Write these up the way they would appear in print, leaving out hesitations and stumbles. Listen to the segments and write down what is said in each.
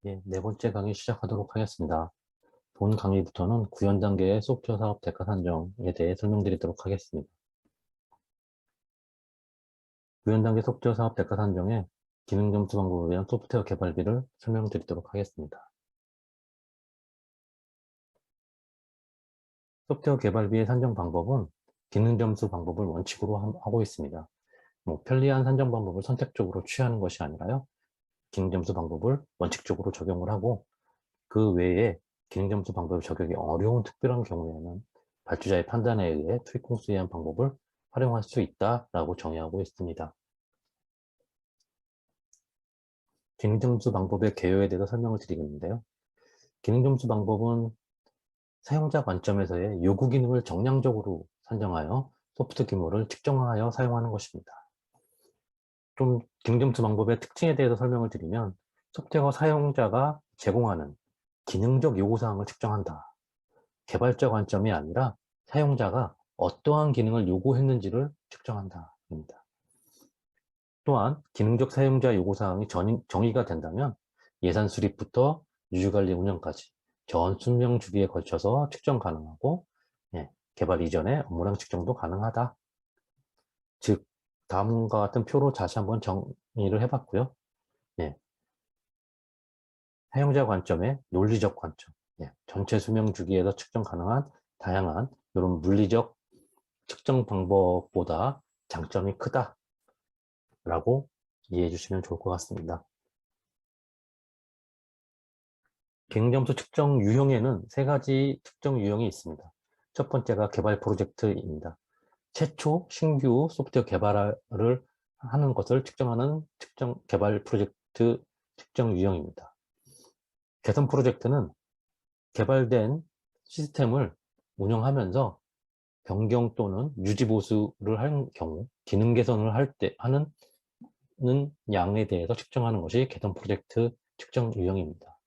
예, 네 번째 강의 시작하도록 하겠습니다. 본 강의부터는 구현 단계의 소프트웨어 사업 대가 산정에 대해 설명드리도록 하겠습니다. 구현 단계 소프트웨어 사업 대가 산정의 기능 점수 방법에 대한 소프트웨어 개발비를 설명드리도록 하겠습니다. 소프트웨어 개발비의 산정 방법은 기능 점수 방법을 원칙으로 하고 있습니다. 편리한 산정 방법을 선택적으로 취하는 것이 아니라요. 기능 점수 방법을 원칙적으로 적용을 하고 그 외에 기능 점수 방법의 적용이 어려운 특별한 경우에는 발주자의 판단에 의해 투입 공수에 의한 방법을 활용할 수 있다라고 정의하고 있습니다. 기능 점수 방법의 개요에 대해서 설명을 드리겠는데요. 기능 점수 방법은 사용자 관점에서의 요구 기능을 정량적으로 산정하여 소프트 규모를 측정하여 사용하는 것입니다. 좀 기능 점수 방법의 특징에 대해서 설명을 드리면 소프트웨어 사용자가 제공하는 기능적 요구사항을 측정한다. 개발자 관점이 아니라 사용자가 어떠한 기능을 요구했는지를 측정한다. 입니다. 또한 기능적 사용자 요구사항이 정의가 된다면 예산 수립부터 유지관리 운영까지 전 수명 주기에 걸쳐서 측정 가능하고 개발 이전에 업무량 측정도 가능하다. 즉 다음과 같은 표로 다시 한번 정의를 해봤고요. 사용자 관점의 논리적 관점, 전체 수명 주기에서 측정 가능한 다양한 이런 물리적 측정 방법보다 장점이 크다라고 이해해 주시면 좋을 것 같습니다. 기능점수 측정 유형에는 세 가지 측정 유형이 있습니다. 첫 번째가 개발 프로젝트입니다. 최초 신규 소프트웨어 개발을 하는 것을 측정하는 개발 프로젝트 측정 유형입니다. 개선 프로젝트는 개발된 시스템을 운영하면서 변경 또는 유지 보수를 하는 경우 기능 개선을 하는 양에 대해서 측정하는 것이 개선 프로젝트 측정 유형입니다.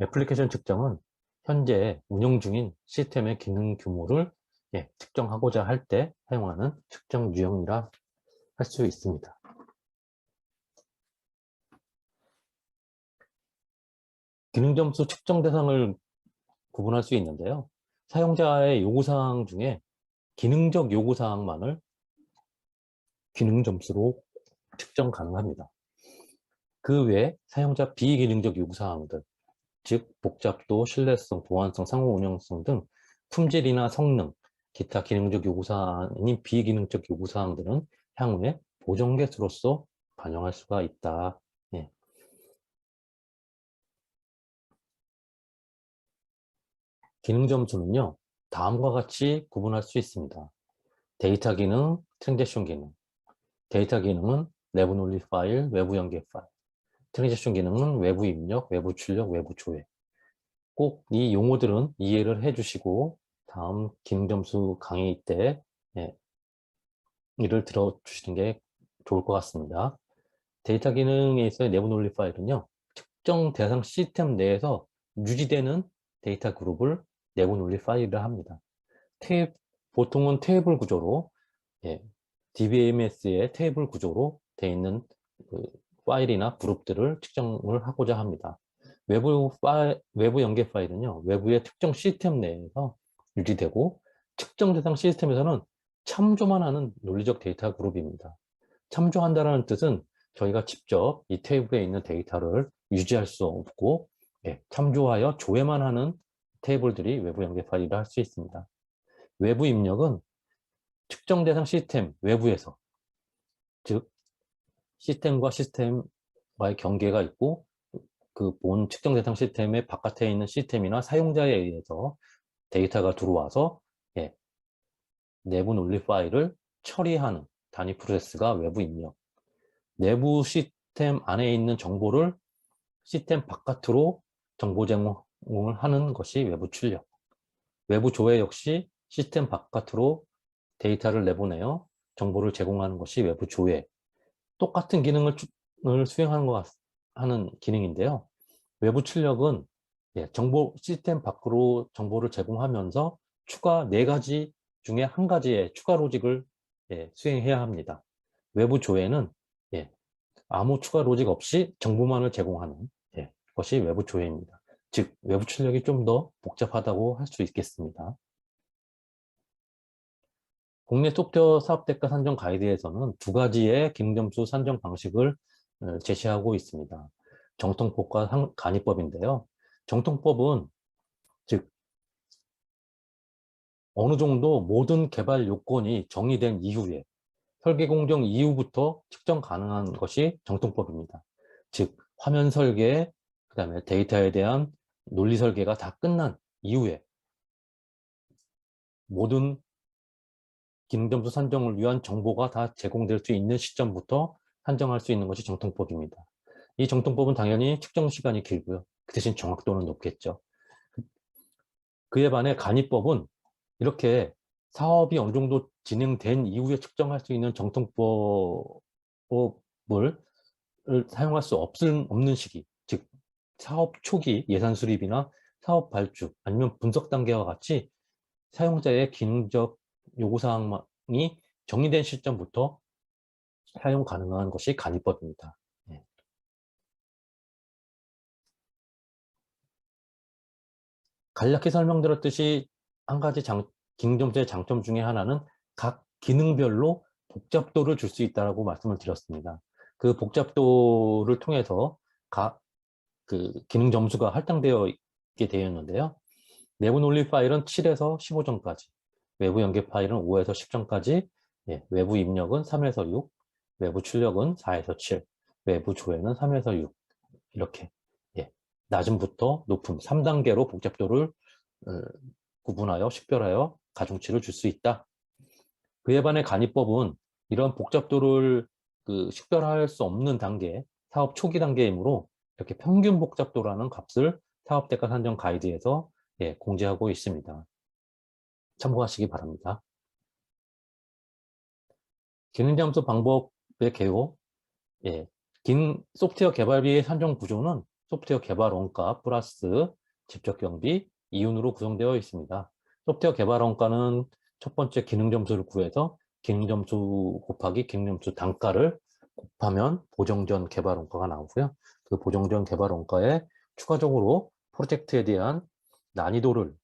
애플리케이션 측정은 현재 운영 중인 시스템의 기능 규모를 측정하고자 할 때 사용하는 측정 유형이라 할 수 있습니다. 기능 점수 측정 대상을 구분할 수 있는데요. 사용자의 요구사항 중에 기능적 요구사항만을 기능 점수로 측정 가능합니다. 그 외에 사용자 비기능적 요구사항들, 즉 복잡도, 신뢰성, 보안성, 상호 운영성 등 품질이나 성능, 기타 기능적 요구사항인 비기능적 요구사항들은 향후에 보정 개수로서 반영할 수가 있다. 기능 점수는요, 다음과 같이 구분할 수 있습니다. 데이터 기능, 트랜잭션 기능. 데이터 기능은 내부 논리 파일, 외부 연계 파일. 트랜잭션 기능은 외부 입력, 외부 출력, 외부 조회. 꼭 이 용어들은 이해를 해주시고 다음 기능 점수 강의 때 이를 들어주시는 게 좋을 것 같습니다. 데이터 기능에 있어의 내부 논리 파일은요, 특정 대상 시스템 내에서 유지되는 데이터 그룹을 내부 논리 파일이라 합니다. 보통은 테이블 구조로 DBMS의 테이블 구조로 되어 있는 그 파일이나 그룹들을 측정을 하고자 합니다. 외부 연계 파일은요, 외부의 특정 시스템 내에서 유지되고 특정 대상 시스템에서는 참조만 하는 논리적 데이터 그룹입니다. 참조한다는 뜻은 저희가 직접 이 테이블에 있는 데이터를 유지할 수 없고 참조하여 조회만 하는 테이블들이 외부 연계 파일이라 할 수 있습니다. 외부 입력은 특정 대상 시스템 외부에서, 즉 시스템과 시스템과의 경계가 있고 그 본 특정 대상 시스템의 바깥에 있는 시스템이나 사용자에 의해서 데이터가 들어와서 내부 논리 파일을 처리하는 단위 프로세스가 외부 입력. 내부 시스템 안에 있는 정보를 시스템 바깥으로 정보 제공을 하는 것이 외부 출력. 외부 조회 역시 시스템 바깥으로 데이터를 내보내어 정보를 제공하는 것이 외부 조회. 똑같은 기능을 수행하는 하는 기능인데요. 외부 출력은 정보 시스템 밖으로 정보를 제공하면서 추가 4가지 중에 한 가지의 추가 로직을 수행해야 합니다. 외부 조회는 아무 추가 로직 없이 정보만을 제공하는 것이 외부 조회입니다. 즉 외부 출력이 좀 더 복잡하다고 할 수 있겠습니다. 국내 소프트웨어 사업대가 산정 가이드에서는 두 가지의 기능점수 산정 방식을 제시하고 있습니다. 정통법과 간이법인데요. 정통법은 즉 어느 정도 모든 개발 요건이 정의된 이후에 설계 공정 이후부터 측정 가능한 것이 정통법입니다. 즉 화면 설계, 그다음에 데이터에 대한 논리 설계가 다 끝난 이후에 모든 기능점수 산정을 위한 정보가 다 제공될 수 있는 시점부터 산정할 수 있는 것이 정통법입니다. 이 정통법은 당연히 측정 시간이 길고요. 그 대신 정확도는 높겠죠. 그에 반해 간이법은 이렇게 사업이 어느 정도 진행된 이후에 측정할 수 있는 정통법을 사용할 수 없는 시기, 즉 사업 초기 예산 수립이나 사업 발주 아니면 분석 단계와 같이 사용자의 기능적 요구사항이 정의된 시점부터 사용 가능한 것이 간이법입니다. 네. 간략히 설명드렸듯이 한 가지 기능점수의 장점 중에 하나는 각 기능별로 복잡도를 줄 수 있다고 말씀을 드렸습니다. 그 복잡도를 통해서 그 기능 점수가 할당되어 있게 되었는데요. 내부 논리 파일은 7에서 15점까지, 외부 연계 파일은 5에서 10점까지, 외부 입력은 3에서 6, 외부 출력은 4에서 7, 외부 조회는 3에서 6, 이렇게 낮음부터 높음 3단계로 복잡도를 구분하여 식별하여 가중치를 줄 수 있다. 그에 반해 간이법은 이런 복잡도를 식별할 수 없는 단계, 사업 초기 단계이므로 이렇게 평균 복잡도라는 값을 사업대가 산정 가이드에서 공지하고 있습니다. 참고하시기 바랍니다. 기능점수 방법의 개요. 소프트웨어 개발비의 산정 구조는 소프트웨어 개발 원가 플러스 직접 경비, 이윤으로 구성되어 있습니다. 소프트웨어 개발 원가는 첫 번째 기능점수를 구해서 기능점수 곱하기 기능점수 단가를 곱하면 보정전 개발 원가가 나오고요. 그 보정전 개발 원가에 추가적으로 프로젝트에 대한 난이도를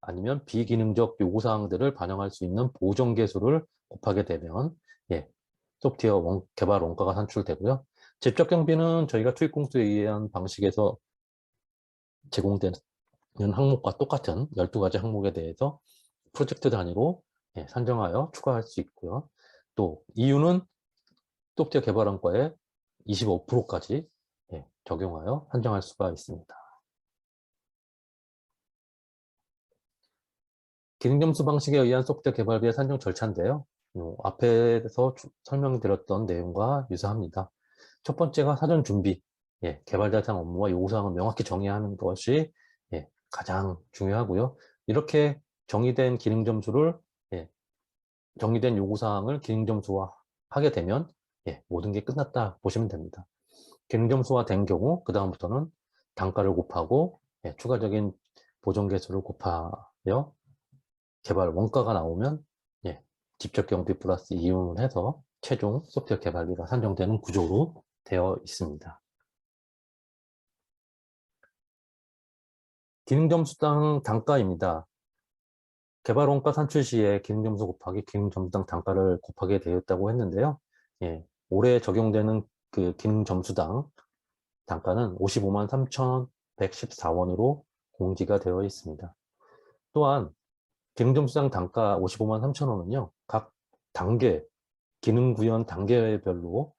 아니면 비기능적 요구사항들을 반영할 수 있는 보정계수를 곱하게 되면 소프트웨어 개발 원가가 산출되고요. 직접 경비는 저희가 투입공수에 의한 방식에서 제공되는 항목과 똑같은 12가지 항목에 대해서 프로젝트 단위로 산정하여 추가할 수 있고요. 또 이유는 소프트웨어 개발 원가의 25%까지 적용하여 산정할 수가 있습니다. 기능점수 방식에 의한 소프트웨어 개발비의 산정 절차인데요. 앞에서 설명드렸던 내용과 유사합니다. 첫 번째가 사전 준비, 개발 대상 업무와 요구사항을 명확히 정의하는 것이 가장 중요하고요. 이렇게 정의된 기능점수를 정의된 요구사항을 기능점수화하게 되면 모든 게 끝났다 보시면 됩니다. 기능점수화 된 경우 그 다음부터는 단가를 곱하고 추가적인 보정계수를 곱하여 개발 원가가 나오면 직접 경비 플러스 이윤을 해서 최종 소프트웨어 개발비가 산정되는 구조로 되어 있습니다. 기능점수당 단가입니다. 개발 원가 산출 시에 기능점수 곱하기 기능점수당 단가를 곱하게 되었다고 했는데요. 올해 적용되는 그 기능점수당 단가는 55만 3,114원으로 공지가 되어 있습니다. 또한 기능점수당 단가 55만 3천원은요, 각 단계, 기능 구현 단계별로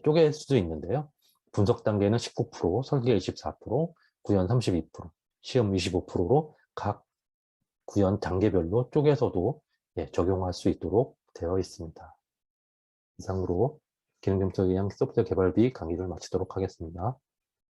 쪼갤 수도 있는데요. 분석 단계는 19%, 설계 24%, 구현 32%, 시험 25%로 각 구현 단계별로 쪼개서도 적용할 수 있도록 되어 있습니다. 이상으로 기능점수에 의한 소프트웨어 개발비 강의를 마치도록 하겠습니다.